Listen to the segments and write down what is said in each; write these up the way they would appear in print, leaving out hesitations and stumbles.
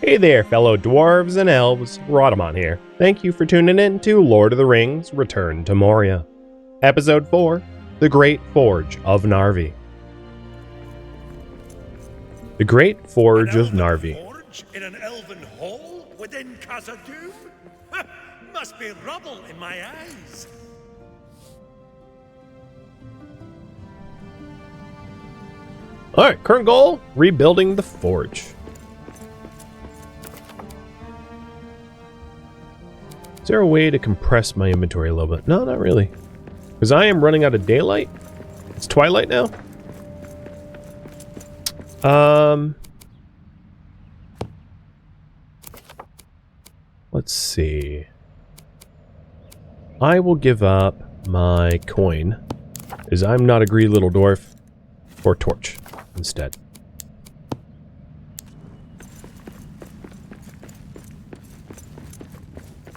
Hey there, fellow dwarves and elves, Rhadamant here. Thank you for tuning in to Lord of the Rings Return to Moria. Episode 4, The Great Forge of Narvi. The Great Forge of Narvi. Forge in an elven hall within Khazad-dûm? Must be rubble in my eyes. Alright, current goal, rebuilding the forge. Is there a way to compress my inventory a little bit? No, not really. Because I am running out of daylight. It's twilight now. Let's see. I will give up my coin, as I'm not a greedy little dwarf, for torch instead.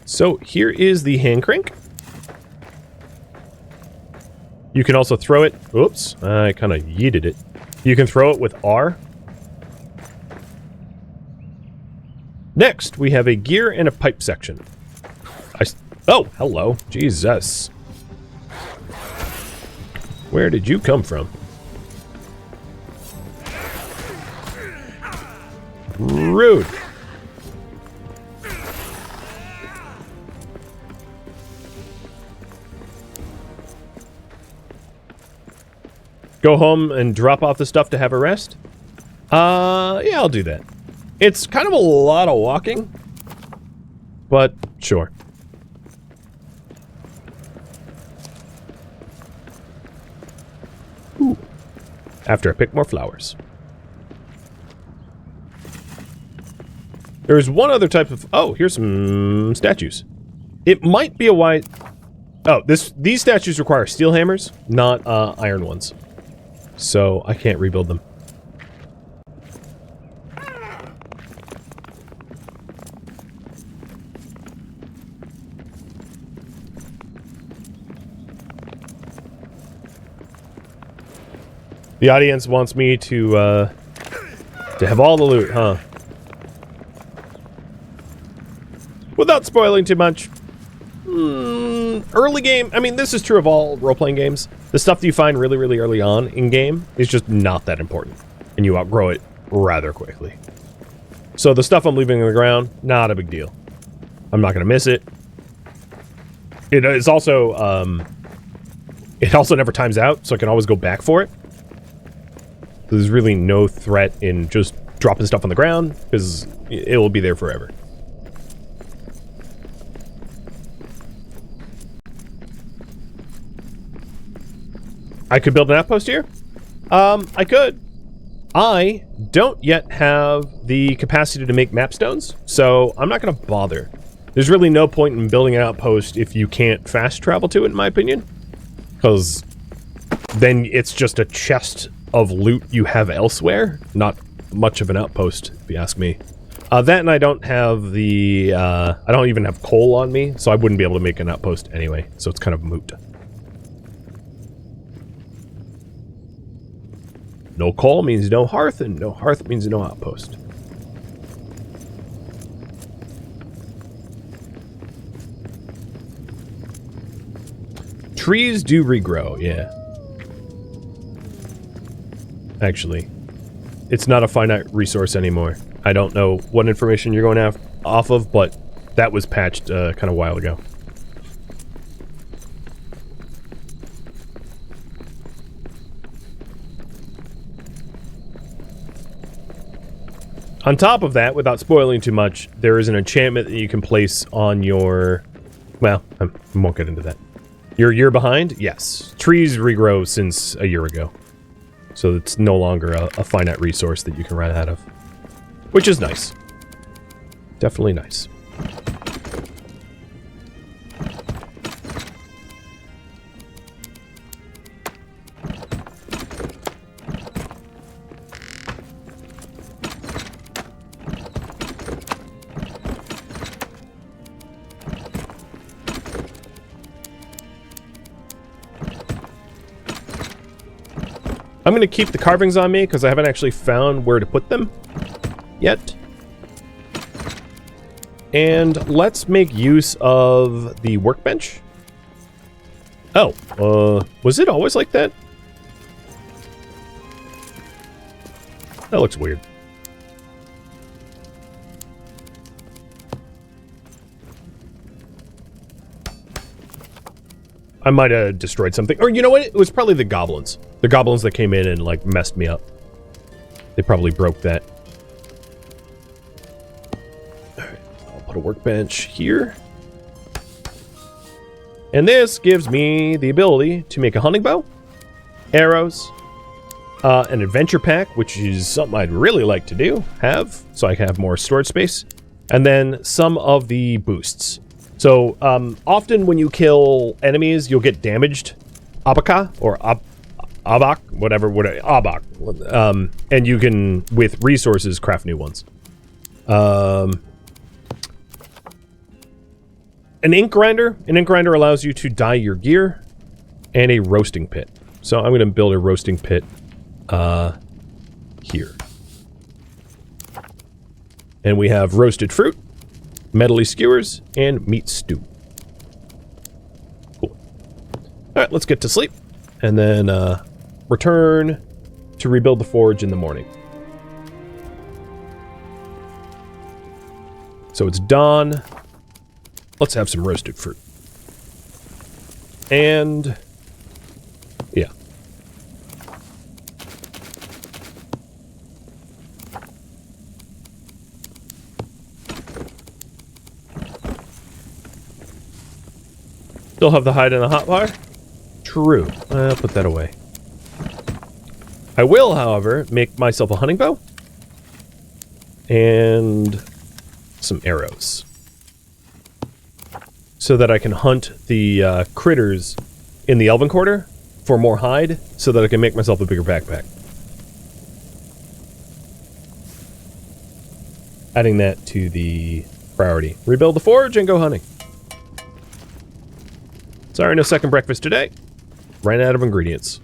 So here is the hand crank. You can also throw it. Oops, I kind of yeeted it. You can throw it with R. Next, we have a gear and a pipe section. Oh, hello. Jesus. Where did you come from? Rude. Go home and drop off the stuff to have a rest? Yeah, I'll do that. It's kind of a lot of walking, but sure. Ooh. After I pick more flowers. There's one other type of... Oh, here's some statues. It might be a wide... Oh, these statues require steel hammers, not iron ones. So I can't rebuild them. The audience wants me to have all the loot, huh? Without spoiling too much. Early game, I mean, this is true of all role-playing games. The stuff that you find really, really early on in-game is just not that important. And you outgrow it rather quickly. So the stuff I'm leaving on the ground, not a big deal. I'm not going to miss it. It also never times out, so I can always go back for it. There's really no threat in just dropping stuff on the ground, because it will be there forever. I could build an outpost here? I could. I don't yet have the capacity to make map stones, so I'm not going to bother. There's really no point in building an outpost if you can't fast travel to it, in my opinion. Because then it's just a chest of loot you have elsewhere. Not much of an outpost, if you ask me. That and I don't have the... I don't even have coal on me, so I wouldn't be able to make an outpost anyway. So it's kind of moot. No coal means no hearth, and no hearth means no outpost. Trees do regrow, yeah. Actually, it's not a finite resource anymore. I don't know what information you're going off of, but that was patched kind of a while ago. On top of that, without spoiling too much, there is an enchantment that you can place on your... Well, I won't get into that. Your year behind? Yes. Trees regrow since a year ago. So it's no longer a finite resource that you can run out of. Which is nice. Definitely nice. I'm going to keep the carvings on me because I haven't actually found where to put them yet. And let's make use of the workbench. Oh, was it always like that? That looks weird. I might have destroyed something. Or you know what? It was probably the goblins. The goblins that came in and, like, messed me up. They probably broke that. Alright, I'll put a workbench here. And this gives me the ability to make a hunting bow, arrows, an adventure pack, which is something I'd really like to have, so I can have more storage space, and then some of the boosts. So, often when you kill enemies, you'll get damaged abaka, or abak, whatever, abak, and you can, with resources, craft new ones. An ink grinder. An ink grinder allows you to dye your gear, and a roasting pit. So I'm going to build a roasting pit here. And we have roasted fruit, metally skewers, and meat stew. Cool. Alright, let's get to sleep. And then return to rebuild the forge in the morning. So it's dawn. Let's have some roasted fruit. And yeah. Still have the hide and the hotbar? True. I'll put that away. I will, however, make myself a hunting bow. And some arrows. So that I can hunt the critters in the Elven Quarter for more hide, so that I can make myself a bigger backpack. Adding that to the priority. Rebuild the forge and go hunting. Sorry, no second breakfast today. Ran out of ingredients.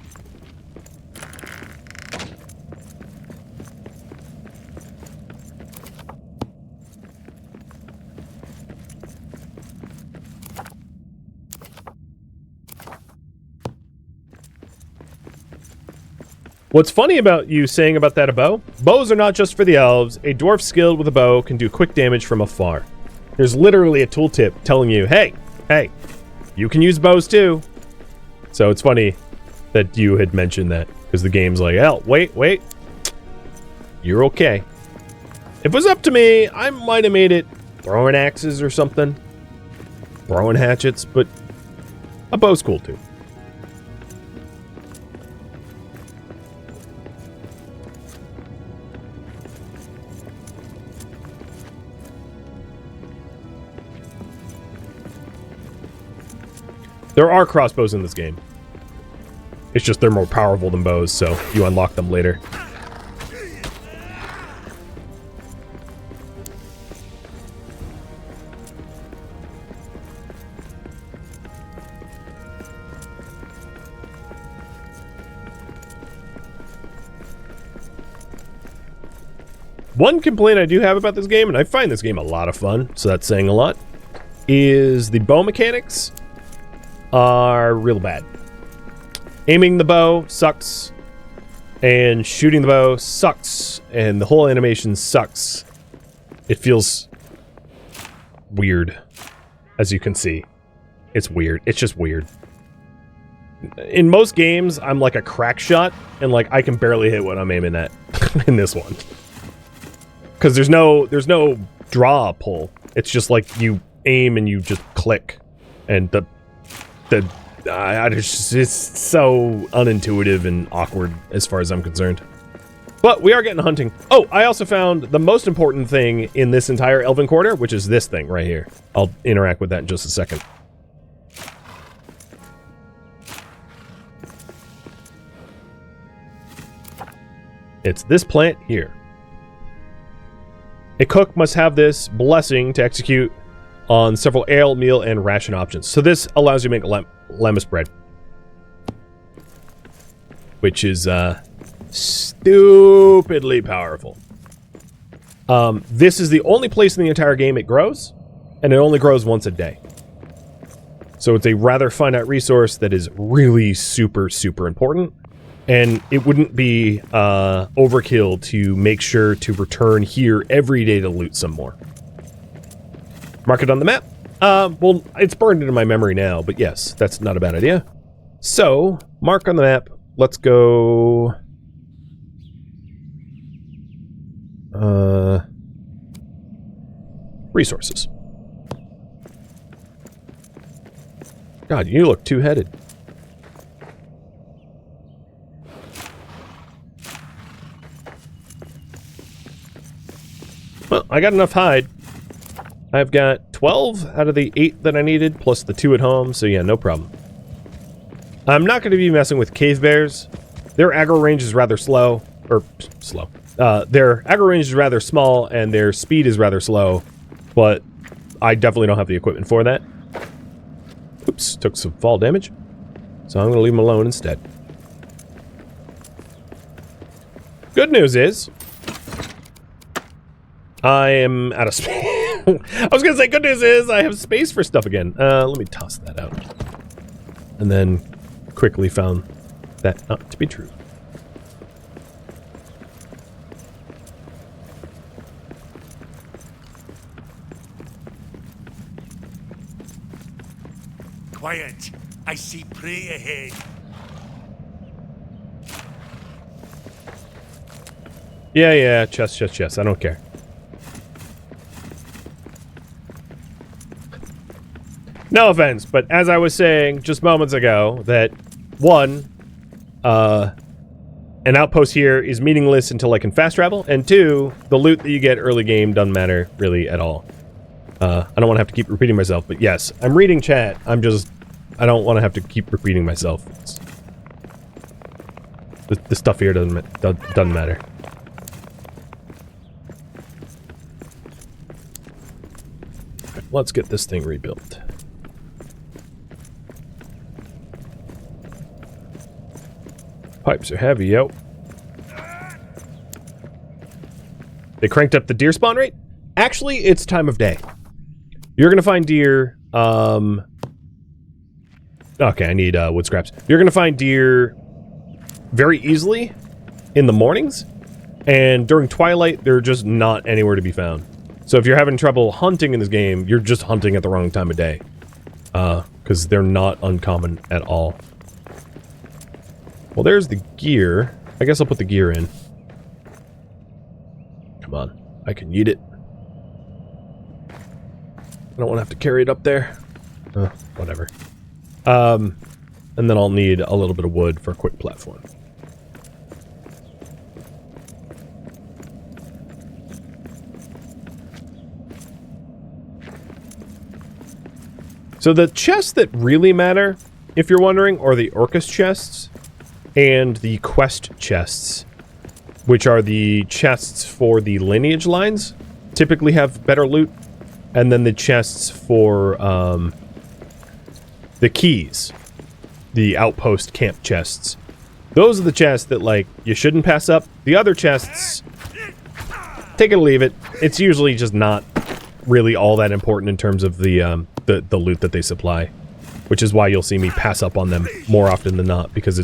What's funny about you saying about that a bow? Bows are not just for the elves. A dwarf skilled with a bow can do quick damage from afar. There's literally a tooltip telling you, hey, you can use bows too. So it's funny that you had mentioned that, because the game's like, oh, wait. You're okay. If it was up to me, I might have made it throwing axes or something. Throwing hatchets, but a bow's cool too. There are crossbows in this game. It's just they're more powerful than bows, so you unlock them later. One complaint I do have about this game, and I find this game a lot of fun, so that's saying a lot, is the bow mechanics are real bad. Aiming the bow sucks, and shooting the bow sucks, and the whole animation sucks. It feels weird, as you can see. It's weird. It's just weird. In most games, I'm like a crack shot, and like I can barely hit what I'm aiming at in this one. Because there's no draw pull. It's just like you aim and you just click, and it's so unintuitive and awkward as far as I'm concerned. But we are getting hunting. Oh, I also found the most important thing in this entire Elven Quarter, which is this thing right here. I'll interact with that in just a second. It's this plant here. A cook must have this blessing to execute on several ale, meal, and ration options. So this allows you to make lemmus bread, which is stupidly powerful. This is the only place in the entire game it grows. and it only grows once a day. So it's a rather finite resource that is really super, super important. And it wouldn't be overkill to make sure to return here every day to loot some more. Mark it on the map. Well, it's burned into my memory now, but yes, that's not a bad idea. So, mark on the map. Let's go... resources. God, you look two-headed. Well, I got enough hide. I've got 12 out of the 8 that I needed, plus the 2 at home, so yeah, no problem. I'm not going to be messing with cave bears. Their aggro range is rather slow. Or, slow. Their aggro range is rather small, and their speed is rather slow, but I definitely don't have the equipment for that. Oops, took some fall damage. So I'm going to leave them alone instead. Good news is, I am out of space. I was going to say, good news is, I have space for stuff again. Let me toss that out. And then quickly found that not to be true. Quiet. I see prey ahead. Yeah, chest. I don't care. No offense, but as I was saying just moments ago, that one, an outpost here is meaningless until I can fast travel, and two, the loot that you get early game doesn't matter really at all. I don't want to have to keep repeating myself, but yes, I'm reading chat. I don't want to have to keep repeating myself. The stuff here doesn't matter. Let's get this thing rebuilt. Pipes are heavy, yo. They cranked up the deer spawn rate? Actually, it's time of day. You're gonna find deer, okay, I need wood scraps. You're gonna find deer very easily in the mornings, and during twilight, they're just not anywhere to be found. So if you're having trouble hunting in this game, you're just hunting at the wrong time of day. Because they're not uncommon at all. Well, there's the gear. I guess I'll put the gear in. Come on. I can eat it. I don't want to have to carry it up there. Whatever. And then I'll need a little bit of wood for a quick platform. So the chests that really matter, if you're wondering, are the orcs chests and the quest chests, which are the chests for the lineage lines, typically have better loot, and then the chests for the keys, the outpost camp chests. Those are the chests that, like, you shouldn't pass up. The other chests, take it or leave it. It's usually just not really all that important in terms of the loot that they supply, which is why you'll see me pass up on them more often than not, because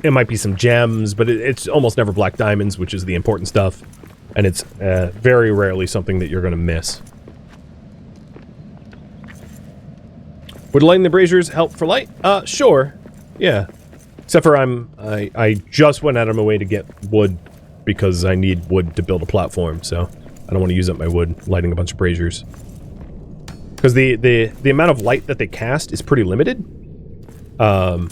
it might be some gems, but it's almost never black diamonds, which is the important stuff, and it's very rarely something that you're going to miss. Would lighting the braziers help for light? Sure, yeah. Except for I just went out of my way to get wood because I need wood to build a platform, so I don't want to use up my wood lighting a bunch of braziers. Because the amount of light that they cast is pretty limited. No,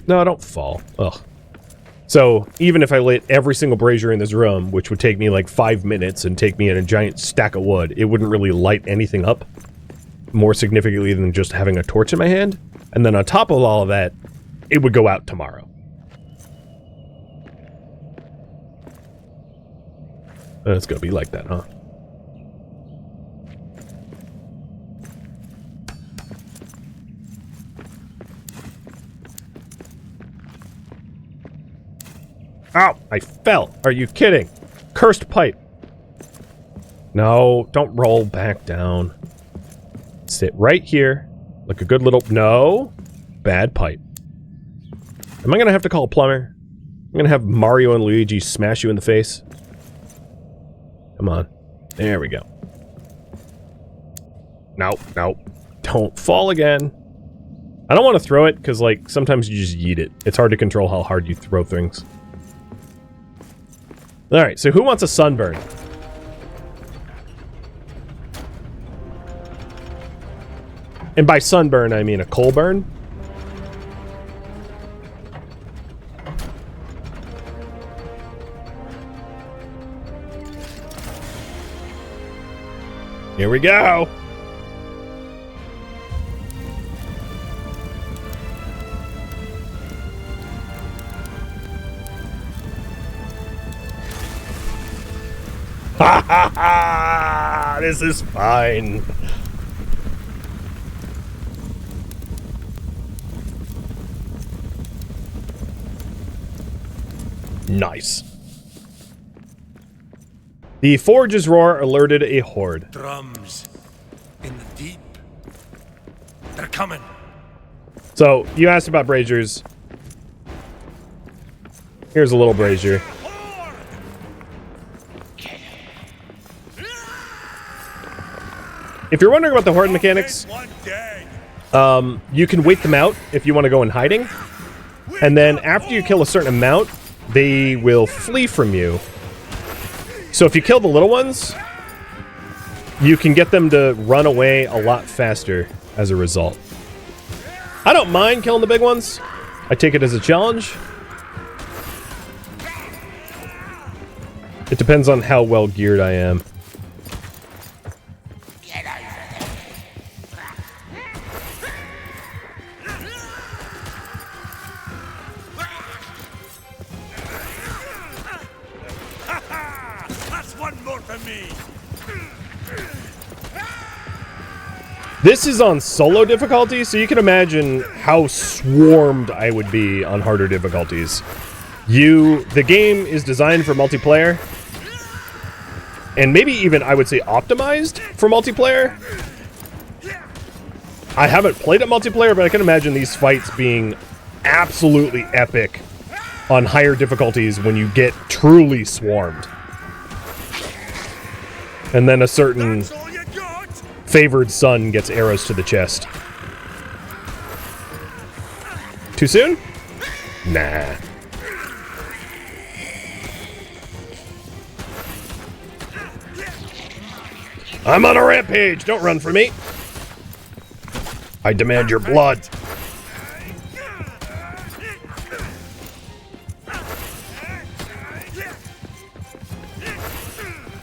don't fall. Ugh. So, even if I lit every single brazier in this room, which would take me like 5 minutes and take me in a giant stack of wood, it wouldn't really light anything up more significantly than just having a torch in my hand. And then on top of all of that, it would go out tomorrow. It's gonna be like that, huh? Ow! I fell! Are you kidding? Cursed pipe. No, don't roll back down. Sit right here. Like a good little... No. Bad pipe. Am I gonna have to call a plumber? I'm gonna have Mario and Luigi smash you in the face. Come on. There we go. Nope, nope. Don't fall again. I don't want to throw it, because, like, sometimes you just yeet it. It's hard to control how hard you throw things. Alright, so who wants a sunburn? And by sunburn, I mean a coal burn. Here we go! Ha ha ha! This is fine. Nice. The forge's roar alerted a horde. Drums in the deep. They're coming. So, you asked about braziers. Here's a little brazier. If you're wondering about the horde mechanics, you can wait them out if you want to go in hiding. And then after you kill a certain amount, they will flee from you. So if you kill the little ones, you can get them to run away a lot faster as a result. I don't mind killing the big ones. I take it as a challenge. It depends on how well geared I am. This is on solo difficulty, so you can imagine how swarmed I would be on harder difficulties. The game is designed for multiplayer, and maybe even, I would say, optimized for multiplayer. I haven't played it multiplayer, but I can imagine these fights being absolutely epic on higher difficulties when you get truly swarmed. And then a certain favored son gets arrows to the chest. Too soon? Nah. I'm on a rampage! Don't run from me! I demand your blood!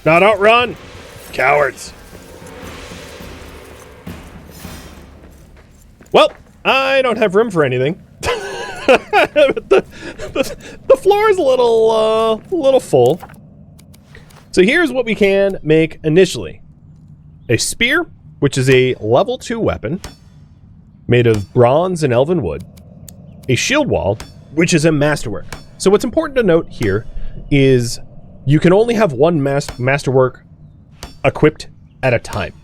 No, don't run! Cowards! Well, I don't have room for anything. the floor is a little full. So here's what we can make initially. A spear, which is a level 2 weapon, made of bronze and elven wood. A shield wall, which is a masterwork. So what's important to note here is you can only have one masterwork equipped at a time.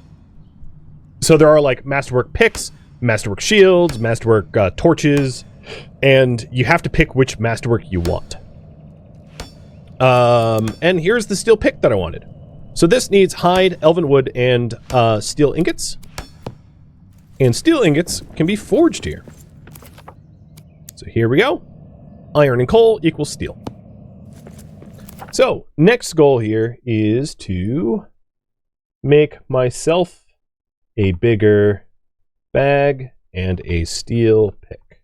So there are like masterwork picks, masterwork shields, masterwork torches, and you have to pick which masterwork you want. And here's the steel pick that I wanted. So this needs hide, elven wood, and steel ingots. And steel ingots can be forged here. So here we go. Iron and coal equals steel. So next goal here is to make myself a bigger bag and a steel pick.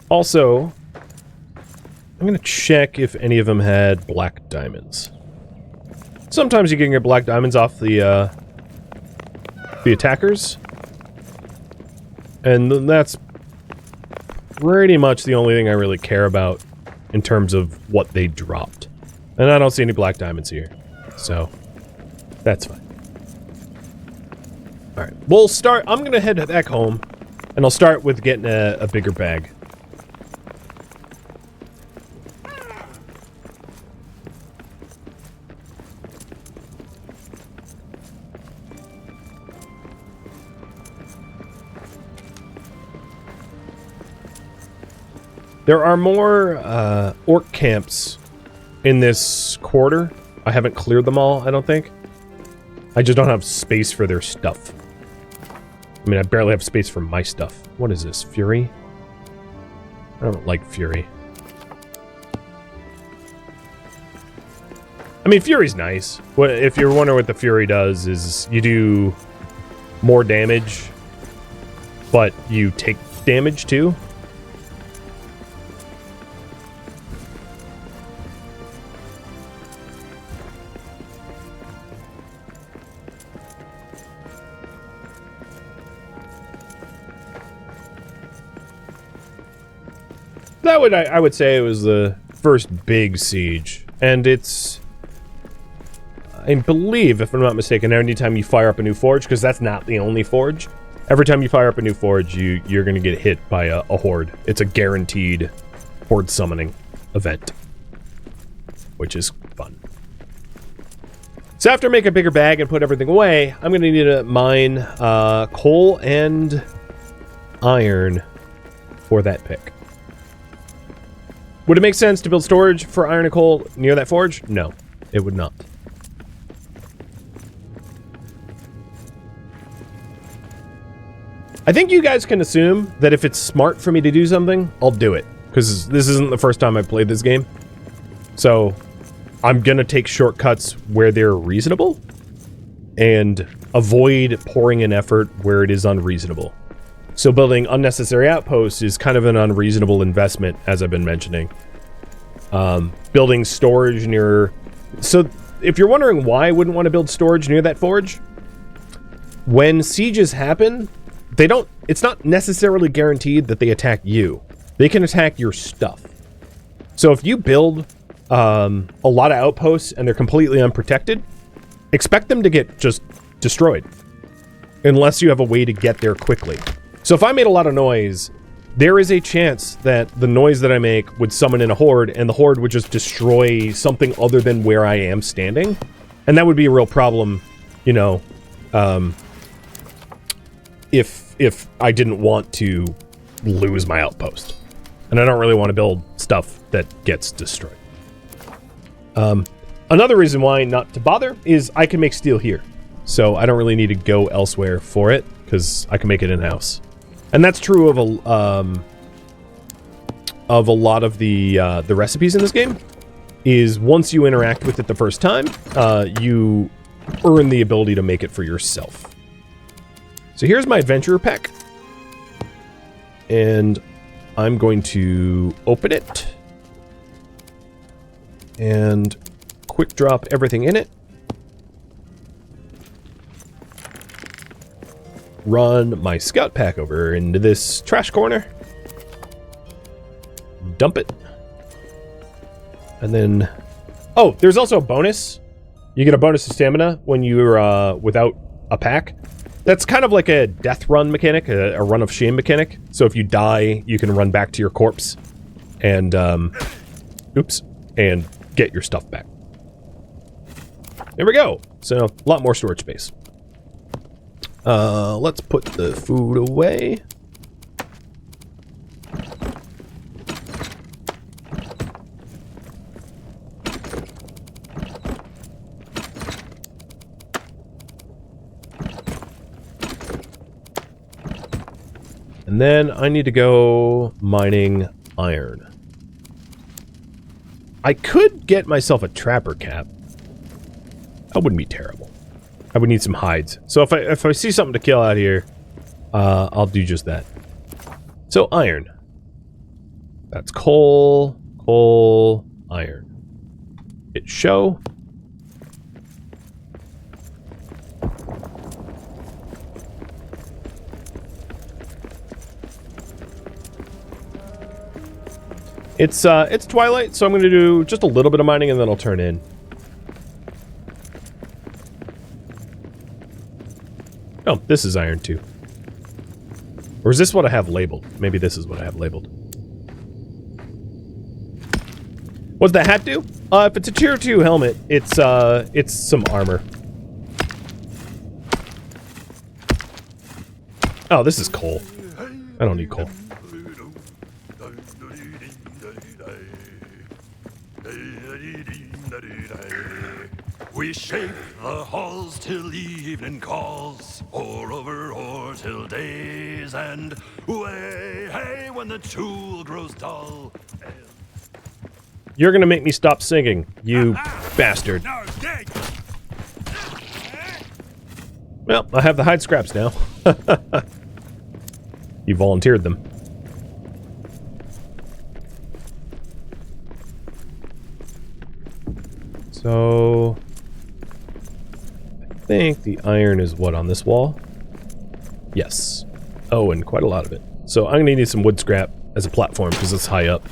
Also, I'm going to check if any of them had black diamonds. Sometimes you can get black diamonds off the attackers. And that's pretty much the only thing I really care about in terms of what they dropped. And I don't see any black diamonds here. So, that's fine. Alright, we'll start. I'm going to head back home. And I'll start with getting a bigger bag. There are more orc camps in this quarter. I haven't cleared them all, I don't think. I just don't have space for their stuff. I mean, I barely have space for my stuff. What is this? Fury? I don't like Fury. I mean, Fury's nice. What if you're wondering what the Fury does is you do more damage, but you take damage too. I would say it was the first big siege, and it's, I believe, if I'm not mistaken, anytime you fire up a new forge, because that's not the only forge, every time you fire up a new forge, you're going to get hit by a horde. It's a guaranteed horde summoning event, which is fun. So after I make a bigger bag and put everything away, I'm going to need to mine coal and iron for that pick. Would it make sense to build storage for iron and coal near that forge? No, it would not. I think you guys can assume that if it's smart for me to do something, I'll do it. Because this isn't the first time I've played this game. So I'm going to take shortcuts where they're reasonable and avoid pouring in effort where it is unreasonable. So building unnecessary outposts is kind of an unreasonable investment, as I've been mentioning. Building storage near... So if you're wondering why I wouldn't want to build storage near that forge, when sieges happen, they don't... It's not necessarily guaranteed that they attack you. They can attack your stuff. So if you build a lot of outposts and they're completely unprotected, expect them to get just destroyed. Unless you have a way to get there quickly. So if I made a lot of noise, there is a chance that the noise that I make would summon in a horde, and the horde would just destroy something other than where I am standing. And that would be a real problem, you know, if I didn't want to lose my outpost. And I don't really want to build stuff that gets destroyed. Another reason why not to bother is I can make steel here. So I don't really need to go elsewhere for it, because I can make it in-house. And that's true of a lot of the recipes in this game, is once you interact with it the first time, you earn the ability to make it for yourself. So here's my adventurer pack. And I'm going to open it. And quick drop everything in it. Run my scout pack over into this trash corner. Dump it. And then... Oh, there's also a bonus. You get a bonus to stamina when you're without a pack. That's kind of like a death run mechanic, a run of shame mechanic. So if you die, you can run back to your corpse and, oops, and get your stuff back. There we go. So, a lot more storage space. Let's put the food away. And then I need to go mining iron. I could get myself a trapper cap. That wouldn't be terrible. I would need some hides. So if I see something to kill out here, I'll do just that. So iron. That's coal, coal, iron. Hit show. It's twilight, so I'm going to do just a little bit of mining and then I'll turn in. Oh, this is iron too. Or is this what I have labeled? Maybe this is what I have labeled. What's that hat do? If it's a tier 2 helmet, it's some armor. Oh, this is coal. I don't need coal. We shake the halls till evening calls, or over or till days end. Way, hey, when the tool grows dull. You're gonna make me stop singing, you bastard. No, dig. Well, I have the hide scraps now. You volunteered them. So... I think the iron is what on this wall? Yes. Oh, and quite a lot of it. So I'm gonna need some wood scrap as a platform because it's high up.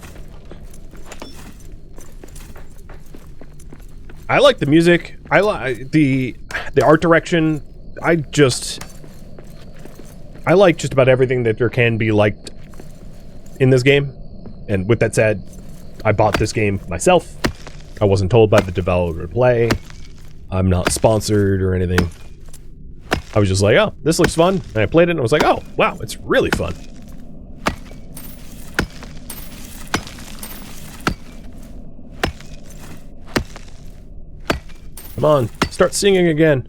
I like the music. I like the art direction. I like just about everything that there can be liked in this game. And with that said, I bought this game myself. I wasn't told by the developer to play. I'm not sponsored or anything. I was just like, oh, this looks fun. And I played it and I was like, oh, wow, it's really fun. Come on, start singing again.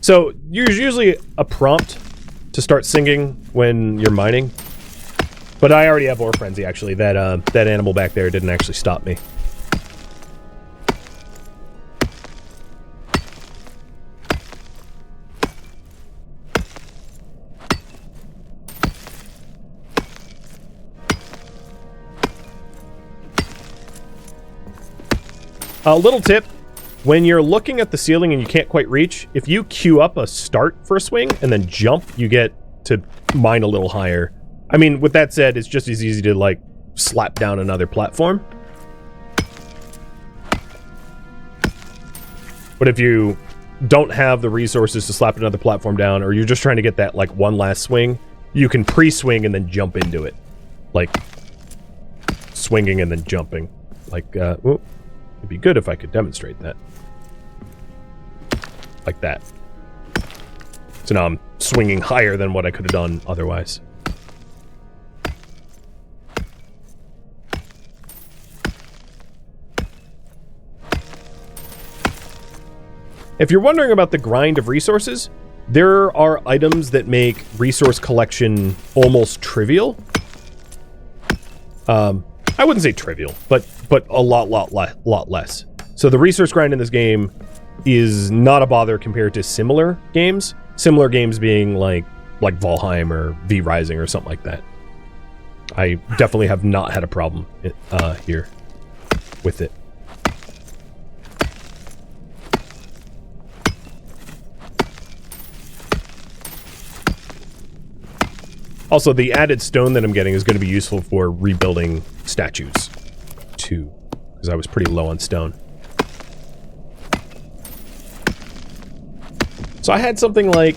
So, there's usually a prompt to start singing when you're mining. But I already have Ore Frenzy, actually. That animal back there didn't actually stop me. A little tip. When you're looking at the ceiling and you can't quite reach, if you queue up a start for a swing and then jump, you get to mine a little higher. I mean, with that said, it's just as easy to, like, slap down another platform. But if you don't have the resources to slap another platform down, or you're just trying to get that, like, one last swing, you can pre-swing and then jump into it. Like, swinging and then jumping. Like, ooh, it'd be good if I could demonstrate that. Like that. So now I'm swinging higher than what I could have done otherwise. If you're wondering about the grind of resources, there are items that make resource collection almost trivial. I wouldn't say trivial, but a lot less. So the resource grind in this game is not a bother compared to similar games. Similar games being like Valheim or V Rising or something like that. I definitely have not had a problem here with it. Also, the added stone that I'm getting is going to be useful for rebuilding statues, too, because I was pretty low on stone. So I had something like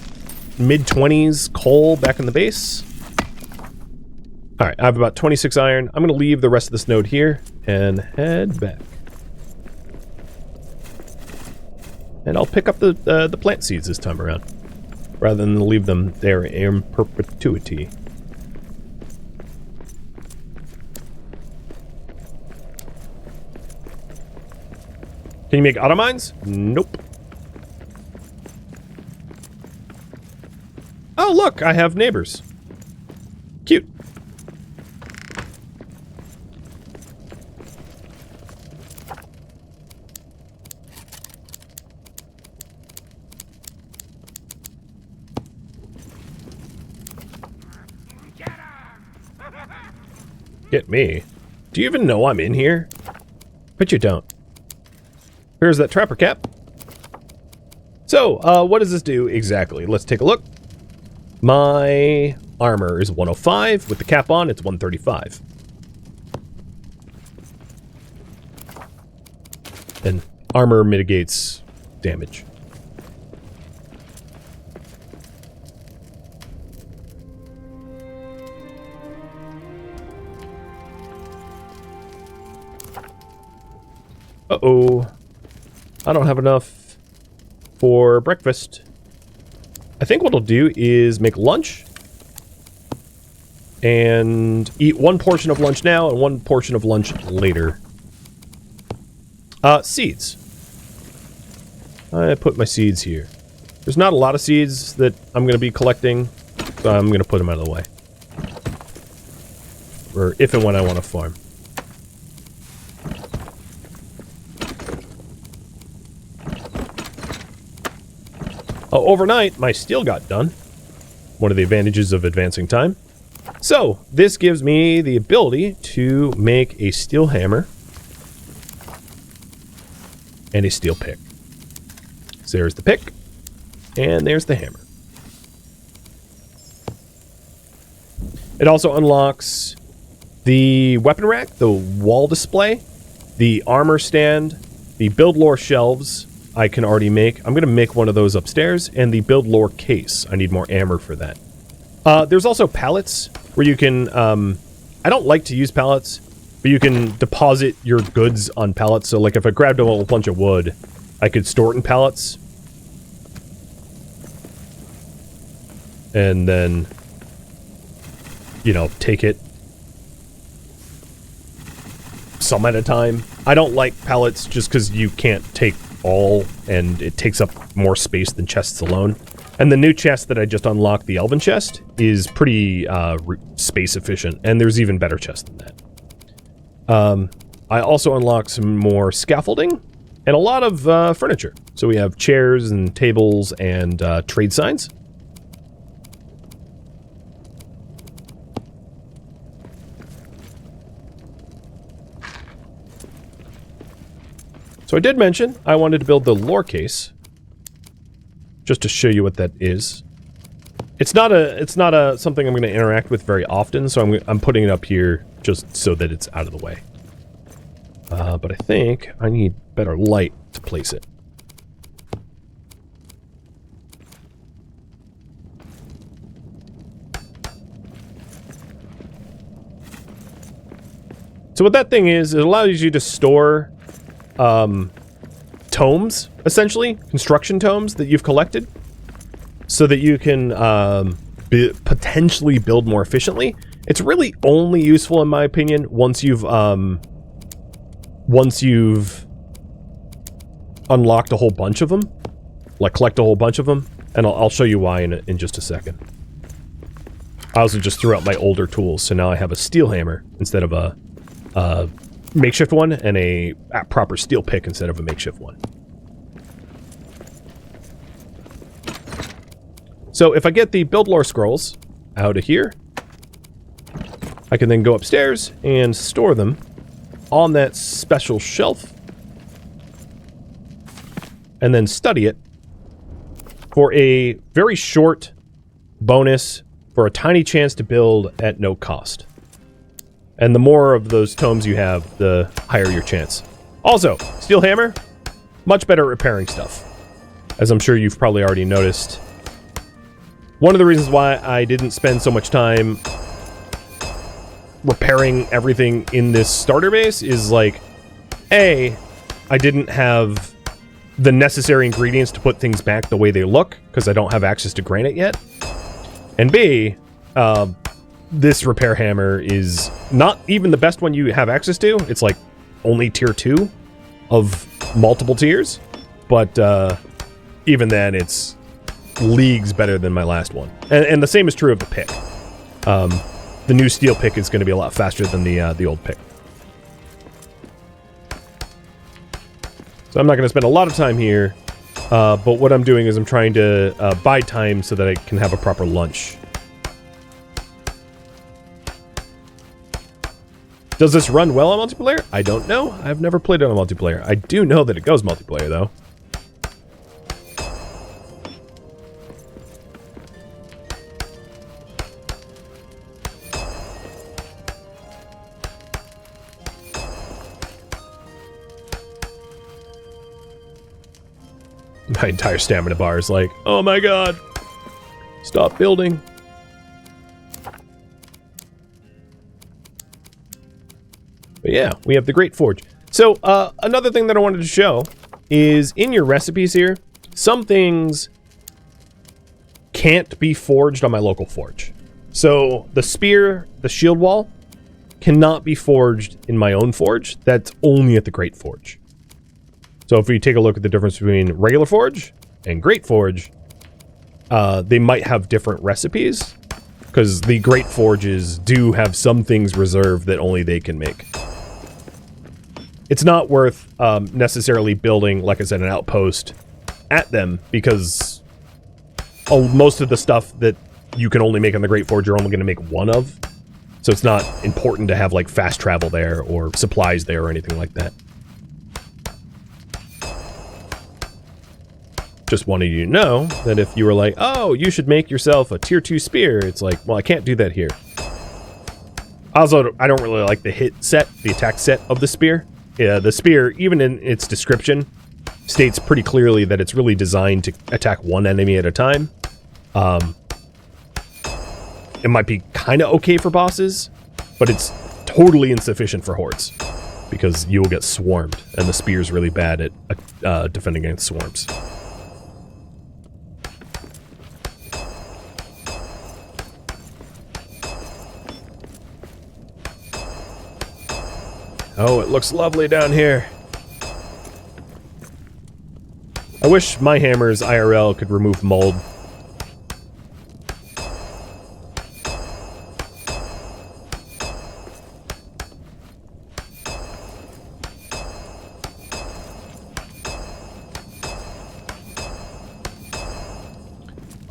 mid-20s coal back in the base. Alright, I have about 26 iron. I'm going to leave the rest of this node here and head back. And I'll pick up the plant seeds this time around, rather than leave them there in perpetuity. Can you make auto mines? Nope. Oh, look, I have neighbors. Cute. Get me? Do you even know I'm in here? But you don't. Here's that trapper cap. So, what does this do exactly? Let's take a look. My armor is 105. With the cap on, it's 135. And armor mitigates damage. Uh-oh. I don't have enough for breakfast. I think what I'll do is make lunch. And eat one portion of lunch now and one portion of lunch later. Seeds. I put my seeds here. There's not a lot of seeds that I'm going to be collecting, so I'm going to put them out of the way. Or if and when I want to farm. Oh, overnight, my steel got done. One of the advantages of advancing time. So, this gives me the ability to make a steel hammer and a steel pick. So there's the pick, and there's the hammer. It also unlocks the weapon rack, the wall display, the armor stand, the build lore shelves I can already make. I'm going to make one of those upstairs, and the build lore case. I need more armor for that. There's also pallets where you can, I don't like to use pallets, but you can deposit your goods on pallets. So like if I grabbed a whole bunch of wood, I could store it in pallets. And then, you know, take it some at a time. I don't like pallets just because you can't take all, and it takes up more space than chests alone. And the new chest that I just unlocked, the Elven chest, is pretty space efficient, and there's even better chests than that. I also unlocked some more scaffolding and a lot of furniture. So we have chairs and tables and trade signs. So I did mention I wanted to build the lore case, just to show you what that is. It's not a something I'm going to interact with very often, so I'm putting it up here just so that it's out of the way. But I think I need better light to place it. So what that thing is, it allows you to store tomes, essentially, construction tomes that you've collected, so that you can potentially build more efficiently. It's really only useful, in my opinion, once you've unlocked a whole bunch of them, like collect a whole bunch of them, and I'll show you why in just a second. I also just threw out my older tools, so now I have a steel hammer instead of a makeshift one, and a proper steel pick instead of a makeshift one. So if I get the build lore scrolls out of here, I can then go upstairs and store them on that special shelf, and then study it for a very short bonus for a tiny chance to build at no cost. And the more of those tomes you have, the higher your chance. Also, steel hammer, much better at repairing stuff, as I'm sure you've probably already noticed. One of the reasons why I didn't spend so much time repairing everything in this starter base is, like, A, I didn't have the necessary ingredients to put things back the way they look, because I don't have access to granite yet. And B, this repair hammer is not even the best one you have access to. It's like only tier 2 of multiple tiers, but even then it's leagues better than my last one. And the same is true of the pick. The new steel pick is going to be a lot faster than the old pick. So I'm not going to spend a lot of time here, but what I'm doing is I'm trying to buy time so that I can have a proper lunch. Does this run well on multiplayer? I don't know. I've never played it on multiplayer. I do know that it goes multiplayer, though. My entire stamina bar is like, oh my god, stop building. But yeah, we have the Great Forge. So another thing that I wanted to show is in your recipes here, some things can't be forged on my local forge. So the spear, the shield wall, cannot be forged in my own forge. That's only at the Great Forge. So if we take a look at the difference between regular forge and Great Forge, they might have different recipes, because the Great Forges do have some things reserved that only they can make. It's not worth necessarily building, like I said, an outpost at them, because most of the stuff that you can only make on the Great Forge, you're only going to make one of. So it's not important to have like fast travel there or supplies there or anything like that. Just wanted you to know that if you were like, oh, you should make yourself a tier 2 spear, it's like, well, I can't do that here. Also, I don't really like the hit set, the attack set of the spear. Yeah, the spear, even in its description, states pretty clearly that it's really designed to attack one enemy at a time. It might be kind of okay for bosses, but it's totally insufficient for hordes, because you will get swarmed, and the spear is really bad at defending against swarms. Oh, it looks lovely down here. I wish my hammers IRL could remove mold.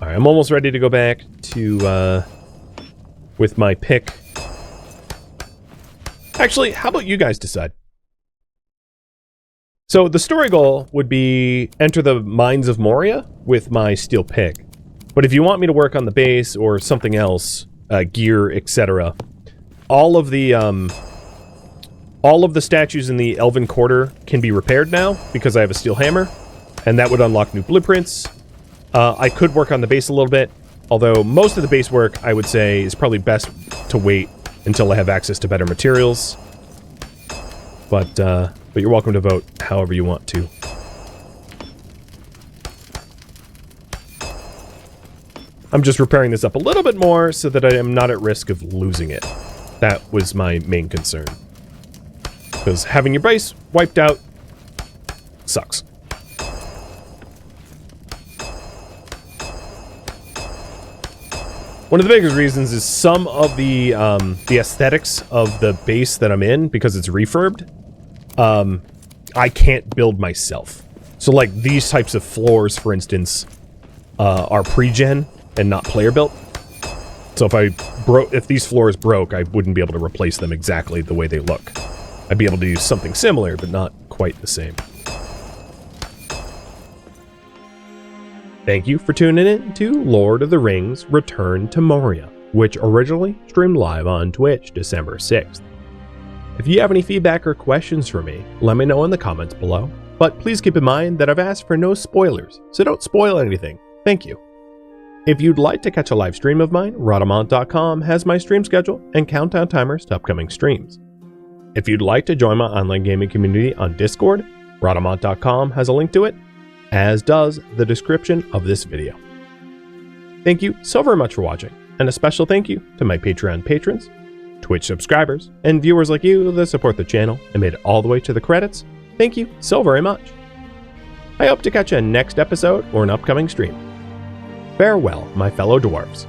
Alright, I'm almost ready to go back to, with my pick. Actually, how about you guys decide? So the story goal would be enter the mines of Moria with my steel pick. But if you want me to work on the base or something else, gear, etc., all of the statues in the Elven Quarter can be repaired now because I have a steel hammer, and that would unlock new blueprints. I could work on the base a little bit, although most of the base work, I would say, is probably best to wait until I have access to better materials. But you're welcome to vote however you want to. I'm just repairing this up a little bit more so that I am not at risk of losing it. That was my main concern. Because having your base wiped out sucks. One of the biggest reasons is some of the aesthetics of the base that I'm in, because it's refurbed, I can't build myself. So like these types of floors, for instance, are pre-gen and not player built. So if these floors broke, I wouldn't be able to replace them exactly the way they look. I'd be able to use something similar, but not quite the same. Thank you for tuning in to Lord of the Rings Return to Moria, which originally streamed live on Twitch December 6th. If you have any feedback or questions for me, let me know in the comments below, but please keep in mind that I've asked for no spoilers, so don't spoil anything. Thank you. If you'd like to catch a live stream of mine, Rhadamant.com has my stream schedule and countdown timers to upcoming streams. If you'd like to join my online gaming community on Discord, Rhadamant.com has a link to it, as does the description of this video. Thank you so very much for watching, and a special thank you to my Patreon patrons, Twitch subscribers, and viewers like you that support the channel and made it all the way to the credits. Thank you so very much. I hope to catch you in next episode or an upcoming stream. Farewell, my fellow dwarves.